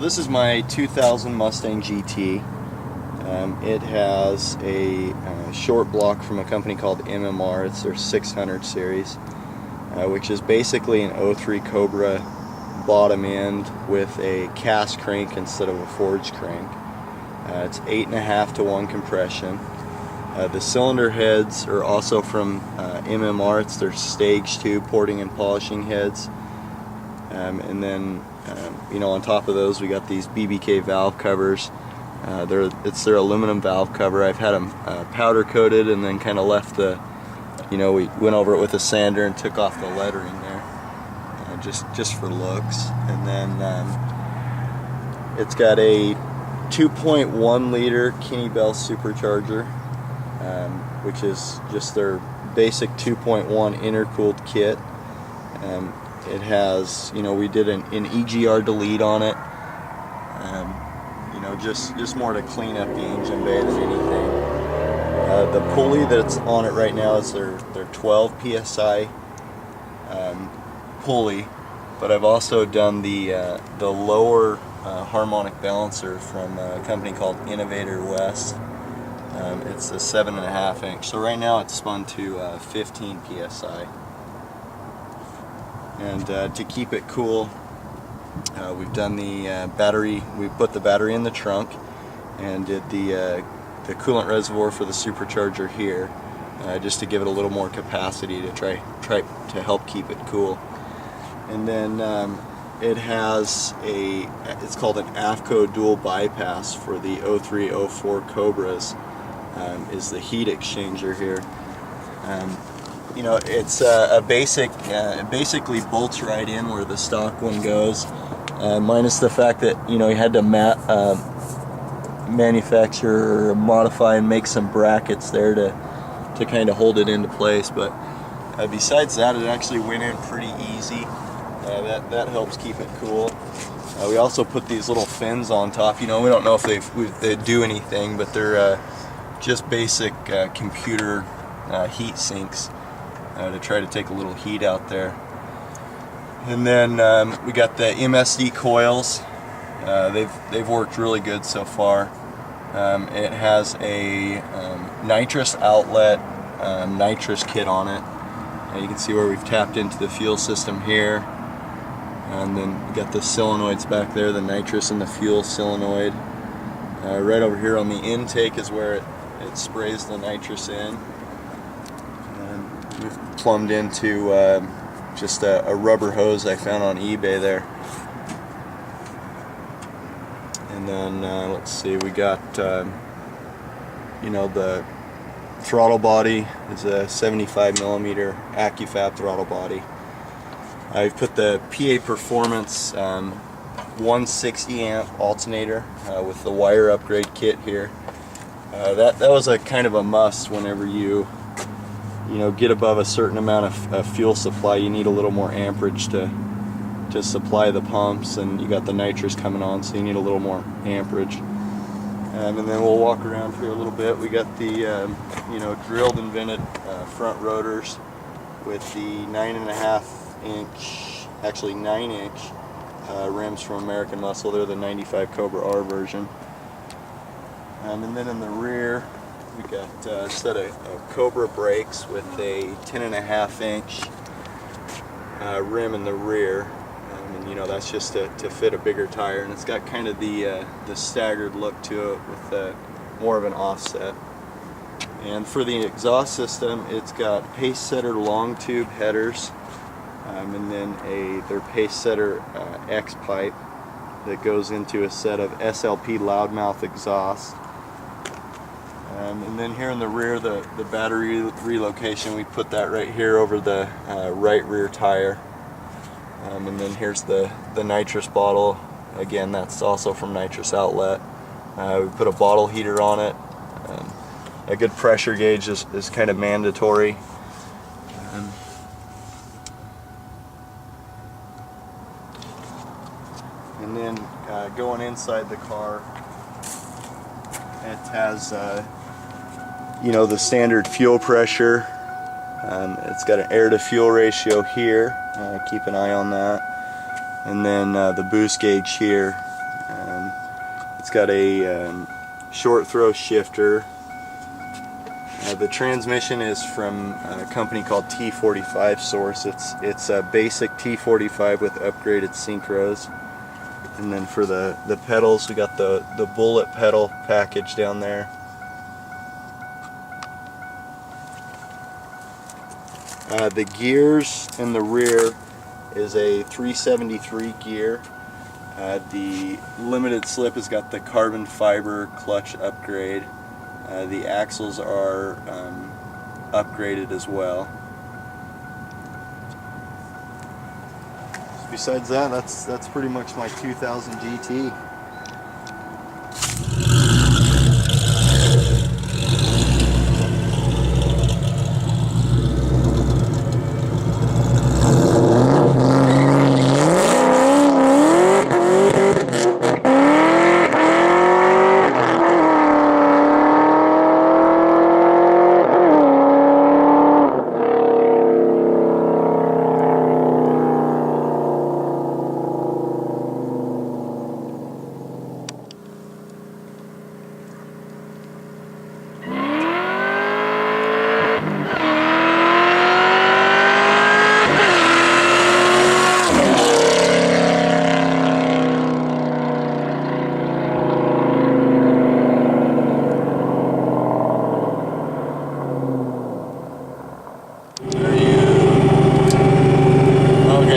this is my 2000 Mustang GT. It has a short block from a company called MMR. It's their 600 series, which is basically an 03 Cobra bottom end with a cast crank instead of a forged crank. It's 8.5 to 1 compression. The cylinder heads are also from MMR. It's their stage 2 porting and polishing heads. And then you know, on top of those we got these BBK valve covers. It's their aluminum valve cover. I've had them powder coated and then kind of left the, you know, we went over it with a sander and took off the lettering there, just for looks. And then it's got a 2.1 liter Kenne Supercharger, which is just their basic 2.1 intercooled kit. It has, you know, we did an EGR delete on it. You know, just more to clean up the engine bay than anything. The pulley that's on it right now is their 12 psi pulley, but I've also done the lower harmonic balancer from a company called Innovator West. It's a 7.5 inch. So right now it's spun to 15 psi. And to keep it cool, we've done the battery. We put the battery in the trunk and did the coolant reservoir for the supercharger here, just to give it a little more capacity to try to help keep it cool. And then it has it's called an AFCO dual bypass for the 03-04 Cobras. Is the heat exchanger here. You know, it's a basic, it basically bolts right in where the stock one goes, minus the fact that, you know, you had to manufacture or modify and make some brackets there to kind of hold it into place. But besides that, it actually went in pretty easy. That helps keep it cool. We also put these little fins on top. You know, we don't know if they do anything, but they're just basic computer heat sinks. To try to take a little heat out there. And then we got the MSD coils. They've worked really good so far. It has a nitrous outlet nitrous kit on it. You can see where we've tapped into the fuel system here. And then we got the solenoids back there, the nitrous and the fuel solenoid. Right over here on the intake is where it sprays the nitrous in. We've plumbed into just a rubber hose I found on eBay there. And then let's see, we got you know, the throttle body is a 75mm AccuFab throttle body. I've put the PA Performance 160 amp alternator with the wire upgrade kit here. That was a kind of a must whenever you know, get above a certain amount of fuel supply. You need a little more amperage to supply the pumps, and you got the nitrous coming on, so you need a little more amperage. And then we'll walk around here a little bit. We got the you know, drilled and vented front rotors with the 9.5 inch, actually 9 inch rims from American Muscle. They're the 95 Cobra R version. And then in the rear we got a set of Cobra brakes with a 10.5 inch rim in the rear, and you know, that's just to fit a bigger tire, and it's got kind of the staggered look to it with more of an offset. And for the exhaust system, it's got pace setter long tube headers, and then their pace setter X pipe that goes into a set of SLP loudmouth exhaust. And then here in the rear, the battery relocation, we put that right here over the right rear tire. And then here's the nitrous bottle. Again, that's also from Nitrous Outlet. We put a bottle heater on it. A good pressure gauge is kind of mandatory. And then going inside the car, it has you know, the standard fuel pressure. It's got an air to fuel ratio here. Keep an eye on that. And then the boost gauge here. It's got a short throw shifter. The transmission is from a company called T45 Source. It's a basic T45 with upgraded synchros. And then for the pedals, we got the bullet pedal package down there. The gears in the rear is a 373 gear. The limited slip has got the carbon fiber clutch upgrade. The axles are upgraded as well. Besides that, that's pretty much my 2000 GT.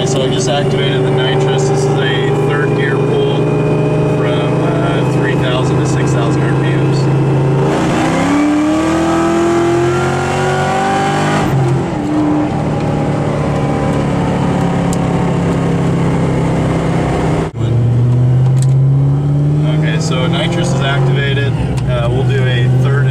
So I just activated the nitrous. This is a third gear pull from 3,000 to 6,000 RPMs. Okay, so nitrous is activated. We'll do a third